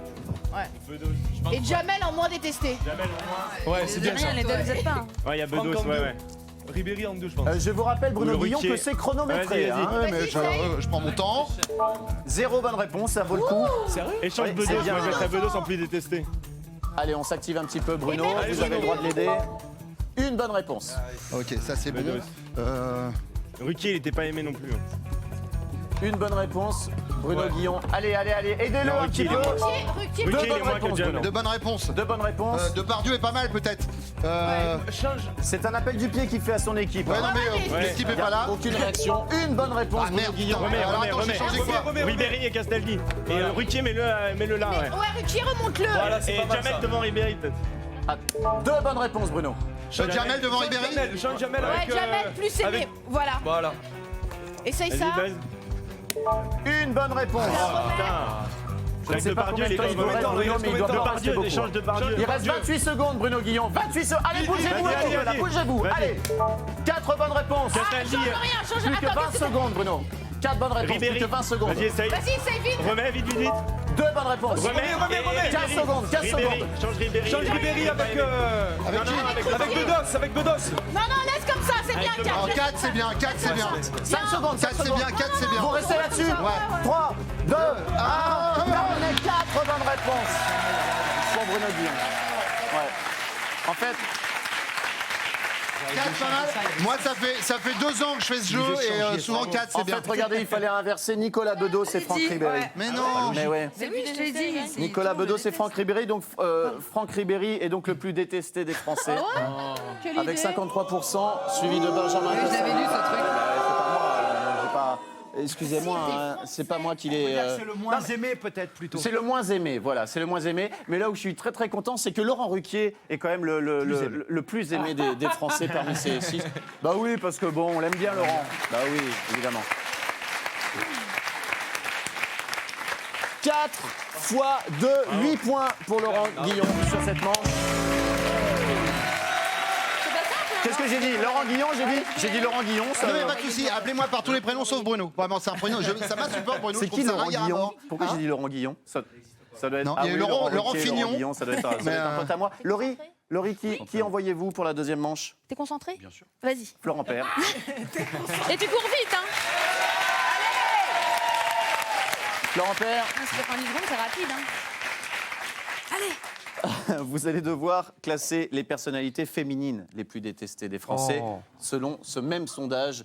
Et Jamel en moins détesté. Ouais, c'est bien ça. Rien, les deux, vous êtes pas. Ouais, il y a Bedos, Franck en ouais, deux. ouais. Ribéry en 2, je pense. Je vous rappelle, Bruno Ou le Guillon, Ruquier. que c'est chronométré. Vas-y, vas-y. hein. Ouais, mais je prends mon temps. 0 bonne réponse, ça vaut le coup. Échange Oui, Bedos, c'est moi bien. je mettrais Bedos en plus détesté. Allez, on s'active un petit peu, Bruno. Allez, Vous avez le Bruno. droit de l'aider. Une bonne réponse. Ok, ça c'est bon. Bedos. Ruquier, il était pas aimé non plus. Une bonne réponse. Bruno Ouais. Guillon. Allez, aidez-le Non, un petit Ruquier, peu. il est moins. Ruquier. Deux Ruquier, il bonnes est moins que réponses, Jamel. De bonnes réponses. Deux bonnes réponses. Depardieu est pas mal peut-être. C'est un appel du pied qu'il fait à son équipe. Ouais, hein. non mais Ouais. l'équipe est Il y a pas là. aucune réaction. Une bonne réponse, Ah, Bruno merde, Guillon. putain. Remets, Alors, remets, attends, j'ai remets. changé quoi Ribéry et Castaldi. Et Ruquier, mets-le là, ouais. Ouais, Ruquier, remonte-le. Et Jamel devant Ribéry, peut-être. Ah, deux bonnes réponses, Bruno. Jamel devant Ribéry. Change Jamel Ouais, avec... Jamel plus aimé. avec- Voilà. Voilà. Essaye Vas-y, ça. base. Une bonne réponse. Je ne sais pas combien de temps il vous reste, Bruno, mais il doit pas en rester Depardieu, beaucoup. échange Depardieu. Il reste 28 secondes, Bruno Guillon. 28 secondes. Allez, bougez-vous, Vas-y, un petit peu, là, vas-y. bougez-vous. Vas-y. Allez. 4 bonnes réponses. Castaldi. Change rien, change Plus rien. que 20 secondes, Bruno. 4 bonnes réponses, Ribéry. plus que 20 secondes. Vas-y, essaye. Vas-y, essaye vite. Remets, vite, vite, vite. 2 bonnes réponses. Remets. 15 secondes, 15 secondes. Change Ribéry. Change Ribéry avec. Avec Bedos, avec Bedos. Non, laisse comme ça, c'est bien, 4. Alors 4 c'est bien, 4 c'est bien. 5 secondes, 4 c'est bien, 4 c'est bien. Vous restez là-dessus. 3, 2, 1. On est 4 bonnes réponses. Pour Bruno Guillon. Ouais. En fait, 4 pas mal. Moi ça fait 2 ans que je fais ce jeu et souvent 4 c'est bien. en fait, regardez, il fallait inverser Nicolas Bedos et Franck Ribéry. Ouais. Mais non. Mais ouais. C'est lui, je t'ai dit. c'est- Nicolas Bedos et Franck Ribéry. Donc, Franck Ribéry est donc le plus détesté des Français. Avec 53%, suivi de Benjamin Ouais, je Castaldi. l'avais lu, ce truc. C'est pas moi, j'ai pas... Excusez-moi, hein, c'est pas moi qui l'ai... C'est le moins aimé peut-être plutôt. C'est le moins aimé, voilà, c'est le moins aimé. Mais là où je suis très très content, c'est que Laurent Ruquier est quand même le plus aimé des Français parmi ces 6. Bah oui, parce que bon, on l'aime bien Laurent. Bah oui, évidemment. 4 fois 2, 8 points pour Laurent Guillon sur cette manche. Qu'est-ce que j'ai dit? Laurent Guillon, j'ai dit Laurent Guillon. Ça... Non mais pas de soucis, appelez-moi par tous les prénoms sauf Bruno. Vraiment c'est un prénom, ça m'insupporte Bruno. C'est je trouve qui ça Laurent rillant à Guillon? mort. Pourquoi j'ai dit Laurent Guillon? Ça doit être... Non, il y a eu oui, Laurent Ruquier, Fignon. Laurent Guillon, ça doit être un pote à moi. Laurie, qui envoyez-vous pour la deuxième manche? T'es concentré? Bien sûr. Vas-y. Florent Père. Et tu cours vite, hein? Florent Père, Ah, c'est 90 secondes, c'est rapide, hein? Allez. vous allez devoir classer les personnalités féminines les plus détestées des Français selon ce même sondage.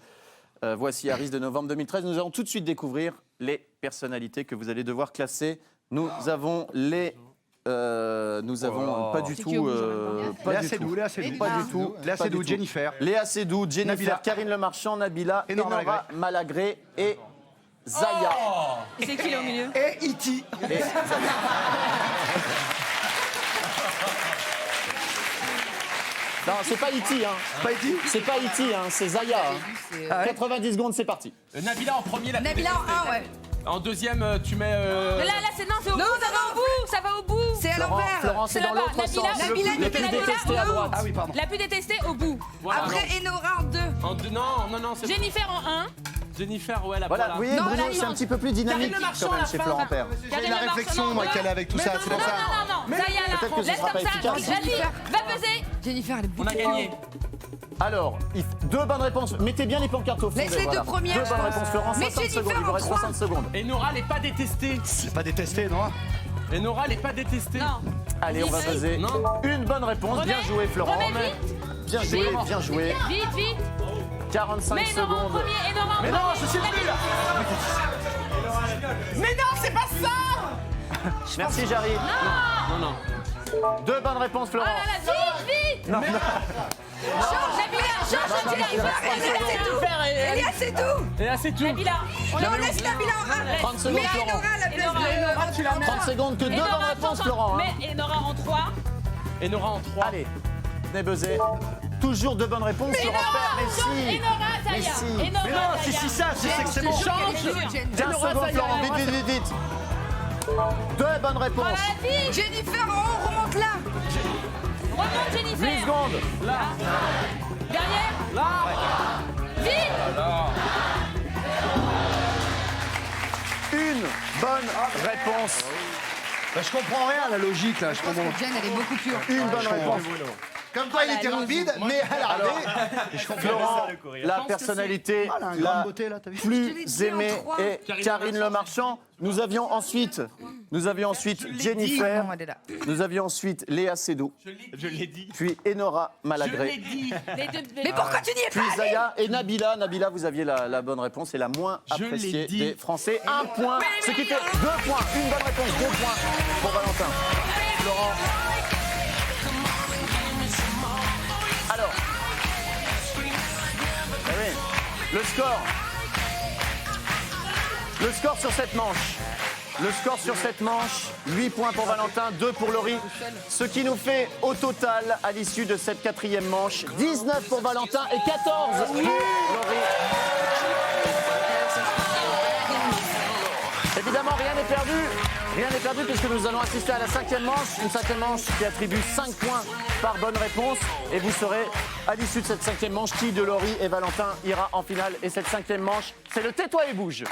Voici Harris de novembre 2013. Nous allons tout de suite découvrir les personnalités que vous allez devoir classer. Nous avons les... nous avons pas du tout... pas Léa du Seydoux, tout. Léa Seydoux. Pas du tout. Léa pas Seydoux, du tout. Jennifer. Léa Seydoux, Jennifer, Nabila. Karine Le Marchand, Nabila, Enora Enora Malagré et Zaya. Et c'est qui là au milieu? Et E.T. Et- Non, c'est pas E.T. Hein. Pas E.T. C'est pas E.T. Hein. C'est Zaya. Hein. 90 secondes, c'est parti. Nabila en premier, la Nabila en 1, ouais. En deuxième, tu mets. Mais là, c'est non, c'est au bout, ça va au bout, ça va au bout. C'est à l'envers. Florent, c'est dans là-bas. l'autre sens. Nabila, Le plus Nabila, détesté à droite. Ah oui, pardon. La plus détestée au bout. Voilà, Après, Enora en 2. non. En deux, non, c'est Jennifer en 1. Jennifer, ouais, la Voilà, vous voyez, Non, Bruno, là, c'est un petit peu plus dynamique Karine Le Marchand quand même à la chez fin. Florent Père. J'ai la réflexion moi qu'elle a avec tout ça, c'est pour ça. Non. Zaya là. Peut-être que ce Laisse sera comme pas ça. efficace. Vas-y, va peser. Jennifer, elle est On a bouffée. gagné. Alors, 2 bonnes réponses. Mettez bien les pancartes au fond. Laisse les deux premières. 2 bonnes réponses, Florent, Mais 60 Jennifer secondes. Il vous en reste 3. 60 secondes. Et Nora, elle est pas détestée. C'est pas détesté, non? Et Nora, elle est pas détestée. Non. Allez, on va poser Non. une bonne réponse. Bien joué, Florent. Remets Bien joué, bien joué. Vite. 45 Mais Enora en secondes. premier, Enora en Mais premier. non, je suis nul. Mais non, c'est pas ça! Merci, Jarry. Non. 2 bonnes réponses, Oh Florent. là là, vite. Non, non. Change, Elia, c'est tout. Et là, c'est tout. Nabila. Non, laisse Nabila en 1. 30 secondes, Mais Florent. Enora à la place Enora, de... Enora, tu la mets. 30 secondes, que 2 bonnes réponses, Florent. hein. Mais Enora en 3. Et Nora en 3. Allez, venez buzzer. Toujours 2 bonnes réponses, Florent Père. Mais si. Enora, Zaya. Mais si. Enora, Mais non, si Zaya. ça, c'est que c'est bon. Change. 15 secondes, Florent. Vite. 2 bonnes Oh réponses. là là, vite. Jennifer en haut, remonte là. Remonte 8 Jennifer. secondes. Derrière. Là. Vite. Une bonne réponse. Bah, je comprends rien à la logique là. Je comprends. Jen, elle est beaucoup plus haute. Une bonne réponse. Comme toi il était rapide, mais elle a raté. Florent, la personnalité Ah, là, un grain la de beauté là, t'as vu? Je te l'ai plus dit en aimée trois. est Karine Le Marchand. Nous avions ensuite Jennifer. Non, elle est là. Nous avions ensuite Léa Seydoux. Je l'ai dit. Puis Enora Je l'ai Malagré. dit. Mais pourquoi tu n'y es Puis pas allé? Zaya et Nabila. Nabila, vous aviez la bonne réponse et la moins Je l'ai appréciée dit. des Français. 1 point, ce qui fait 2 points. Une bonne réponse, 2 points pour Valentin. Florent. Alors. Eh oui, le score. Le score sur cette manche. Le score sur cette manche, 8 points pour Valentin, 2 pour Laurie. Ce qui nous fait au total, à l'issue de cette 4e manche, 19 pour Valentin et 14 pour Laurie. Évidemment, rien n'est perdu. Rien n'est perdu puisque nous allons assister à la 5e manche. Une 5e manche qui attribue 5 points par bonne réponse. Et vous saurez, à l'issue de cette 5e manche, qui de Laurie et Valentin ira en finale. Et cette 5e manche, c'est le tais-toi et bouge.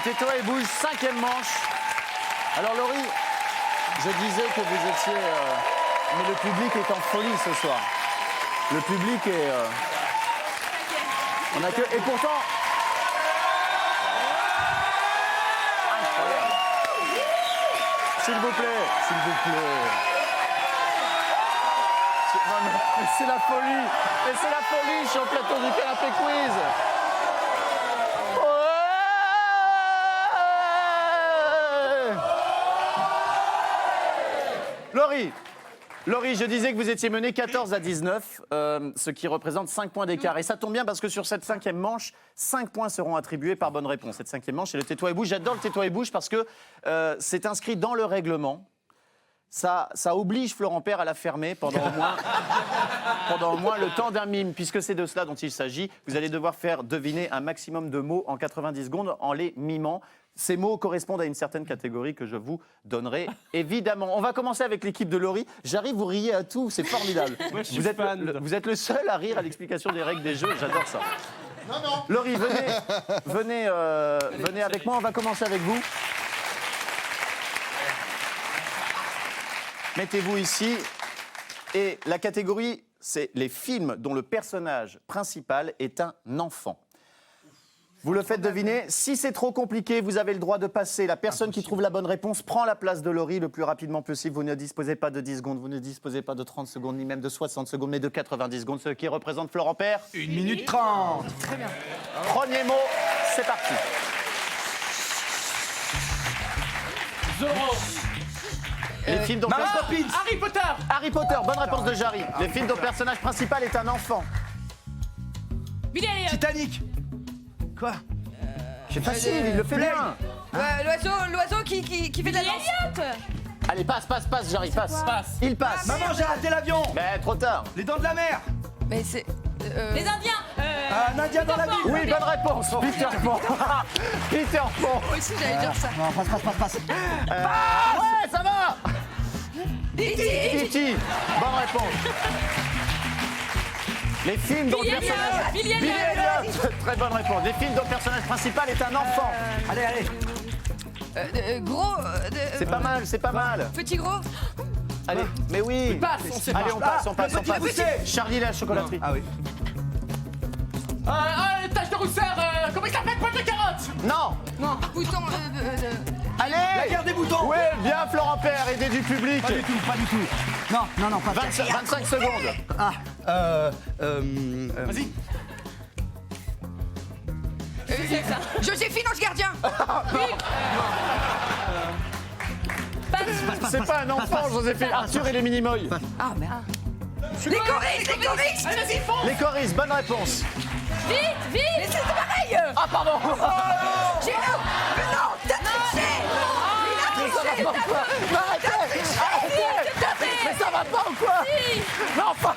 tais-toi et bouge, 5e manche. Alors Laurie, je disais que vous étiez... mais le public est en folie ce soir. Le public est... On a que... Et pourtant... Incroyable. S'il vous plaît, s'il vous plaît. Non, mais c'est la folie. Mais c'est la folie sur le plateau du Canapé Quiz. Ouais. Laurie, je disais que vous étiez mené 14-19, ce qui représente 5 points d'écart. Et ça tombe bien parce que sur cette 5e manche, 5 points seront attribués par bonne réponse. Cette 5e manche, c'est le tais-toi et bouge. J'adore le tais-toi et bouge parce que c'est inscrit dans le règlement. Ça oblige Florent Père à la fermer pendant au moins le temps d'un mime, puisque c'est de cela dont il s'agit. Vous allez devoir faire deviner un maximum de mots en 90 secondes en les mimant. Ces mots correspondent à une certaine catégorie que je vous donnerai, évidemment. On va commencer avec l'équipe de Laurie. J'arrive, vous riez à tout, c'est formidable. Moi, je suis Vous êtes fan. vous êtes le seul à rire à l'explication des règles des jeux, j'adore ça. Non. Laurie, venez avec moi, on va commencer avec vous. Mettez-vous ici. Et la catégorie, c'est les films dont le personnage principal est un enfant. Vous le faites deviner. Si c'est trop compliqué, vous avez le droit de passer. La personne qui trouve la bonne réponse prend la place de Laurie le plus rapidement possible. Vous ne disposez pas de 10 secondes, vous ne disposez pas de 30 secondes, ni même de 60 secondes, mais de 90 secondes, ce qui représente Florent Père. 1 minute 30. Très bien. Premier mot, c'est parti. Zorro. Les films dont Mary Poppins. Harry Potter. Harry Potter, bonne réponse de Jarry. Les films dont le personnage principal est un enfant. Billy Elliot. Titanic. Quoi? C'est facile, il le fait bien. L'oiseau qui fait de la Billy danse. Elliot. Allez, passe, Jarry, passe. Passe. Il passe. Maman, j'ai raté l'avion. Mais trop tard. Les dents de la mer. Mais c'est... Les Indiens. Un Indien dans la ville. Oui, bonne réponse. Peter Pan. Peter Pan. Moi aussi, j'allais dire ça. Non, passe. Ouais, ça va. E.T. E.T. Bonne réponse. Les films dont le Billy personnage... Elliot. Billy Elliot. Très bonne réponse. Les films dont le personnage principal est un enfant. Allez. Gros... C'est pas mal, c'est pas mal. Petit gros. Allez, mais oui. Passe, on sait pas. Allez, on passe. Le petit poussé. Charlie la chocolaterie. Ah oui. Tâche de rousseur. Comment il s'appelle? Poil de carotte. Non. Bouton... Allez. La guerre des boutons. Oui, bien Florent Père, aidé du public. Pas du tout. Non, pas 25 secondes. Vas-y. C'est ça. Joséphine Ange Gardien. C'est pas un enfant, Joséphine. Arthur et les Minimoys. Ah, merde. Les choristes. Les choristes, bonne réponse. Vite. Mais c'est pareil. Ah, pardon. J'ai... Non, t'as triché. Il a triché. Non, arrêtez. Mais ça va pas ou quoi? Non, enfin.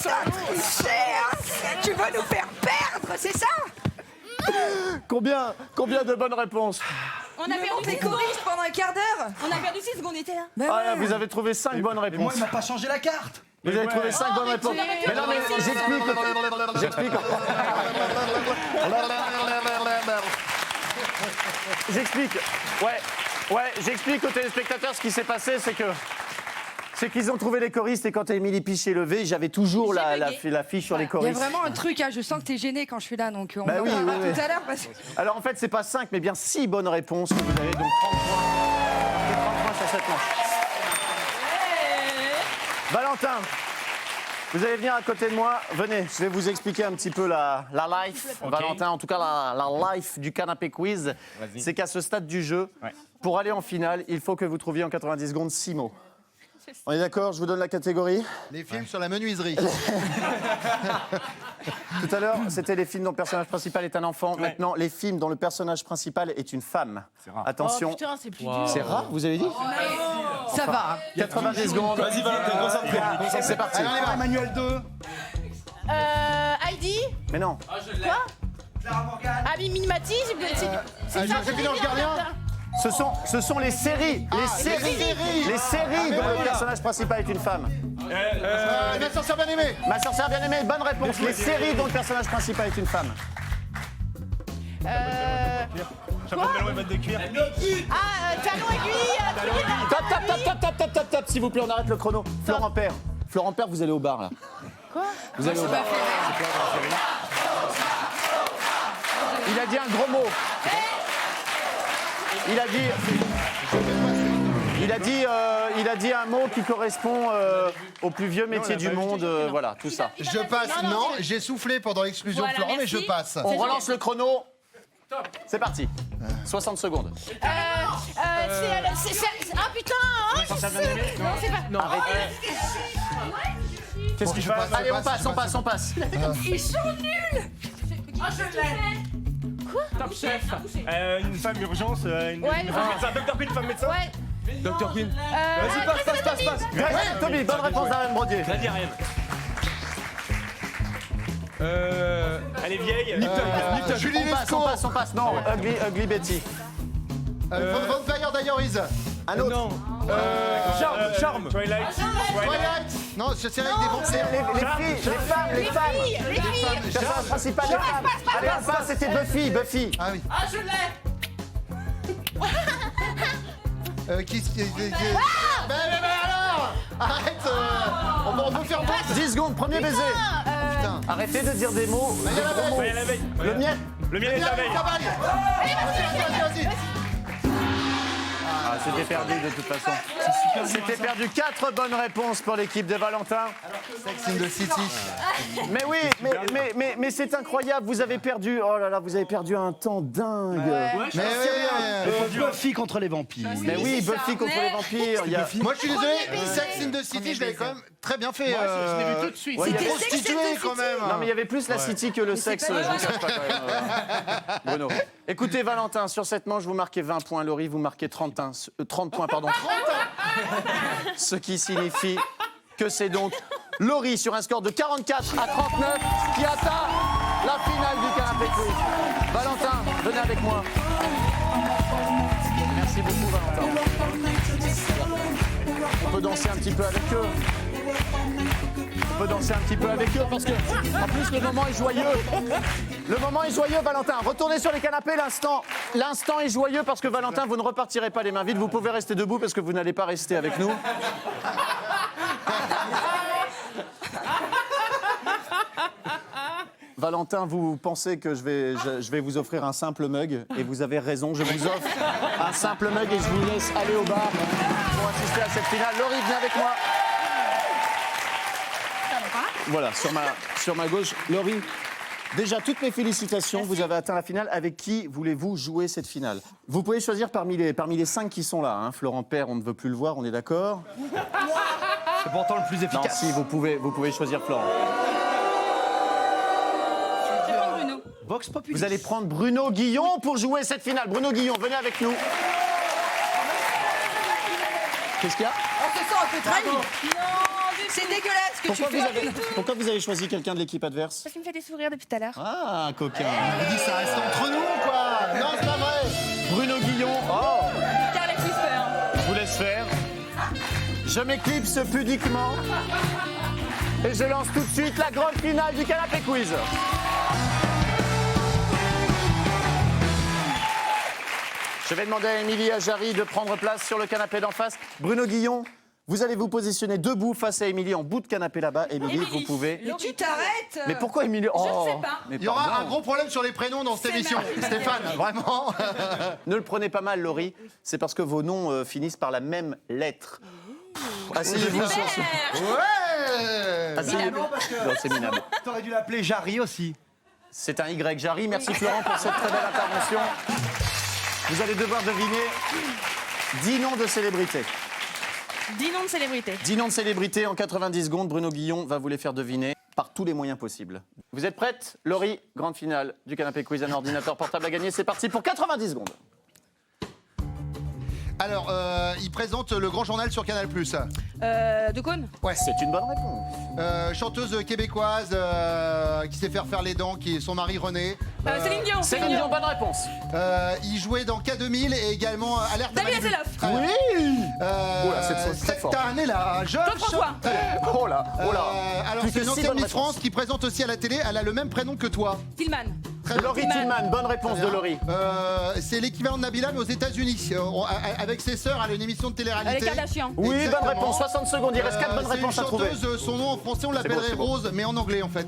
T'as triché, hein. Tu veux nous faire perdre, c'est ça? Combien de bonnes réponses? On a perdu T'es 6 secondes. choriste pendant un quart d'heure. On a perdu 6 secondes, on était là. Ah, là, vous avez trouvé 5 bonnes Mais moi, réponses. il m'a pas changé la carte. Vous avez trouvé 5 bonnes réponses. Mais non, mais j'explique. J'explique aux téléspectateurs ce qui s'est passé, c'est qu'ils ont trouvé les choristes et quand Émilie Piche est levée, j'avais toujours la fiche sur les Il y a choristes. vraiment un truc, hein, je sens que t'es gêné quand je suis là, donc on Bah en oui, parlera oui. tout à l'heure. Parce que... Alors en fait, c'est pas 5, mais bien 6 bonnes réponses que vous avez, donc 30 points. Et 30 points sur cette manche. Valentin, vous allez venir à côté de moi. Venez, je vais vous expliquer un petit peu la life. Valentin, en tout cas la life du Canapé Quiz. C'est qu'à ce stade du jeu, pour aller en finale, il faut que vous trouviez en 90 secondes 6 mots. On est d'accord? Je vous donne la catégorie. Les films sur la menuiserie. Tout à l'heure, c'était les films dont le personnage principal est un enfant. Maintenant, les films dont le personnage principal est une femme. Attention. Oh putain, c'est plus dur. C'est rare, vous avez dit? Ça va. 90 secondes. Vas-y, Valentin, concentré. C'est parti. Emmanuel 2. Heidi. Mais non. Quoi? Ami Minimati. C'est ça. Joséphine Ange Gardien. Ce sont les séries. Les séries dont le personnage principal est une femme. Ma sorcière bien aimée. Ma sorcière bien aimée, bonne réponse. Les séries dont le personnage principal est une femme. Chapeau de melon et bottes de cuir. Talon aiguille. Top, s'il vous plaît, on arrête le chrono. Florent Père. Florent Père, vous allez au bar, là. Quoi? Vous allez au bar. Il a dit un gros mot. Il a dit un mot qui correspond au plus vieux métier du monde. Voilà, tout ça. Je passe. Non, j'ai soufflé pendant l'exclusion de Voilà, Florent, mais je merci. passe. On relance le chrono. C'est parti. 60 secondes. Ah putain. Non, c'est pas. Non. Qu'est-ce qu'il je fait? passe, Allez, je on passe, passe. Ils sont nuls. Top chef. Une femme urgence. Une Ouais, femme médecin. Docteur Queen, femme médecin. Ouais. Dr Queen. Vas-y, passe. Greg, Toby, bonne réponse d'Ariane Brodier. La diarrhée. Elle est vieille. Julie On passe. Non, Ugly Betty. Vampire Diaries. Un autre. Non. Charme. Twilight. Twilight. Non, c'est avec des vampires. Les femmes. Personnage principal, les femmes. Allez, on passe, c'était Buffy. Ah oui. je l'ai. Mais alors arrête. On peut faire pas. 10 secondes, premier baiser. Putain. Arrêtez de dire des mots. Maya la veille. Maya la veille. Le miel. Le miel est la veille. Vas-y. Ah, c'était perdu de toute façon. C'était perdu. 4 bonnes réponses pour l'équipe de Valentin. Sex in the City. Mais oui, mais c'est incroyable. Vous avez perdu. Oh là là, vous avez perdu un temps dingue. Mais Buffy contre les vampires. Mais oui, Buffy contre les vampires. Il y a... moi, je suis désolé. Sex in the City, je l'avais quand même très bien fait. Je l'ai vu tout de suite. Ouais, il y avait- Prostitué quand même. Non, mais il y avait plus la City que le sexe. Je vous cache pas quand même, Bruno. Écoutez, Valentin, sur cette manche, vous marquez 20 points. Laurie, vous marquez 30 points, pardon. Ce qui signifie que c'est donc Laurie, sur un score de 44 à 39, qui atteint la finale du canapé quiz. Valentin, venez avec moi. Merci beaucoup, Valentin. On peut danser un petit peu avec eux. On peut danser un petit peu avec eux parce que, en plus, le moment est joyeux. Le moment est joyeux, Valentin. Retournez sur les canapés, l'instant est joyeux parce que, Valentin, vous ne repartirez pas les mains vides. Vous pouvez rester debout parce que vous n'allez pas rester avec nous. Valentin, vous pensez que je vais vous offrir un simple mug et vous avez raison, je vous offre un simple mug et je vous laisse aller au bar pour assister à cette finale. Laurie, viens avec moi. Voilà, sur ma gauche. Laurie, déjà, toutes mes félicitations. Merci. Vous avez atteint la finale. Avec qui voulez-vous jouer cette finale? Vous pouvez choisir parmi les 5 qui sont là. Hein. Florent Père, on ne veut plus le voir, on est d'accord? C'est pourtant le plus Non, efficace. si, vous pouvez choisir Florent. Vox Populi. Vous allez prendre Bruno Guillon pour jouer cette finale. Bruno Guillon, venez avec nous. Qu'est-ce qu'il y a? On se sent un peu trahi. C'est dégueulasse ce que tu fais. Pourquoi vous avez choisi quelqu'un de l'équipe adverse? Parce qu'il me fait des sourires depuis tout à l'heure. Ah, coquin. On dit ça reste entre nous, quoi. Non, c'est pas vrai. Bruno Guillon, oh, Car les plus peur. je vous laisse faire. Je m'éclipse pudiquement. Et je lance tout de suite la grande finale du canapé quiz. Je vais demander à Émilie et à Jarry de prendre place sur le canapé d'en face. Bruno Guillon, vous allez vous positionner debout face à Émilie en bout de canapé là-bas. Émilie, vous pouvez... Mais tu t'arrêtes. Mais pourquoi Émilie? Je ne sais pas. Mais Il y aura pardon. un gros problème sur les prénoms dans cette émission. Stéphane, vraiment. Ne le prenez pas mal, Laurie. C'est parce que vos noms finissent par la même lettre. Asseyez-vous sur ce... Ouais. Asseyez-vous. Non, c'est minable. T'aurais dû l'appeler Jarry aussi. C'est un Y. Jarry, merci Florent pour cette très belle intervention. Vous allez devoir deviner 10 noms de célébrités. 10 noms de célébrités. 10 noms de célébrités en 90 secondes. Bruno Guillon va vous les faire deviner par tous les moyens possibles. Vous êtes prête? Laurie, grande finale du canapé quiz, un ordinateur portable à gagner. C'est parti pour 90 secondes. Alors, il présente le grand journal sur Canal+. De Cône. Ouais. C'est une bonne réponse. Chanteuse québécoise qui sait faire les dents, qui est son mari René. Céline Dion. Céline Dion, bonne réponse. Il jouait dans K2000 et également Alerte à David Malibu. Hasselhoff. Très bien. Oui. Oula, c'est fort. cette année-là, je Claude François. Oh là, oh là. alors Plus c'est que une six ancienne bonnes Miss réponses. France qui présente aussi à la télé. Elle a le même prénom que toi. Tillman. Très bien. Laurie Tillman, bonne réponse de Laurie. C'est l'équivalent de Nabila mais aux États-Unis. Avec ses sœurs, elle a une émission de Les télé-réalité. Kardashians. Oui, Exactement. bonne réponse. 60 secondes, il reste 4 bonnes C'est une réponses à trouver. chanteuse, son nom en français on l'appellerait c'est beau. Rose, mais en anglais en fait.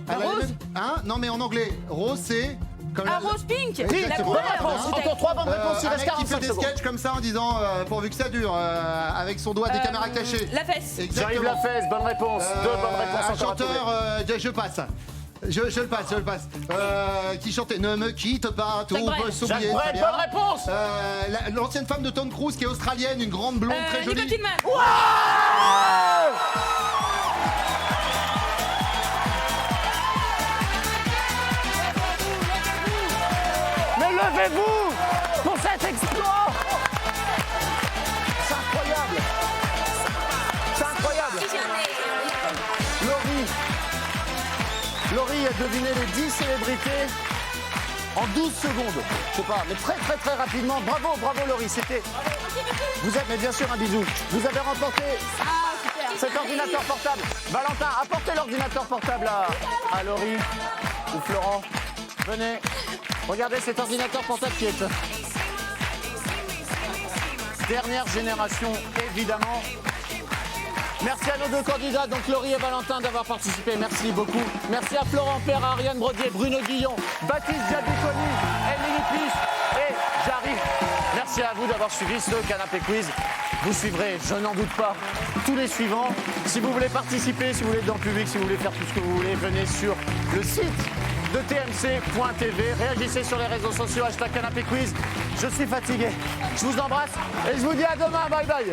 Elle a les Rose mêmes- Hein? Non mais en anglais. Rose c'est... Comme Ah, la- Rose Pink. Oui, La exactement. couleur. Bonne réponse. Encore 3 bonnes réponses, il un reste mec qui fait 45 des secondes. sketchs comme ça en disant pourvu que ça dure avec son doigt des caméras cachées. La fesse. J'arrive la fesse, bonne réponse. 2 bonnes réponses Un encore à trouver. chanteur, je passe. Je le passe. Qui chantait Ne me quitte pas, tout Jacques Brel. peut s'oublier. Jacques Très Brel, bien. bonne réponse. L'ancienne femme de Tom Cruise qui est australienne, une grande blonde très Nicole jolie. Kidman. Mais levez-vous pour cet exploit. C'est incroyable. C'est incroyable. Laurie a deviné les 10 célébrités en 12 secondes. Je sais pas, mais très rapidement. Bravo Laurie, c'était... Vous êtes, mais bien sûr, un bisou. Vous avez remporté cet ordinateur portable. Valentin, apportez l'ordinateur portable à Laurie ou Florent. Venez, regardez cet ordinateur portable qui est dernière génération, évidemment. Merci à nos deux candidats, donc Laurie et Valentin, d'avoir participé. Merci beaucoup. Merci à Florent Père, à Ariane Brodier, Bruno Guillon, Baptiste Jabiconi, Émilie Piche et j'arrive. Merci à vous d'avoir suivi ce Canapé Quiz. Vous suivrez, je n'en doute pas, tous les suivants. Si vous voulez participer, si vous voulez être dans le public, si vous voulez faire tout ce que vous voulez, venez sur le site de tmc.tv. Réagissez sur les réseaux sociaux, #Canapé Quiz. Je suis fatigué. Je vous embrasse et je vous dis à demain. Bye bye.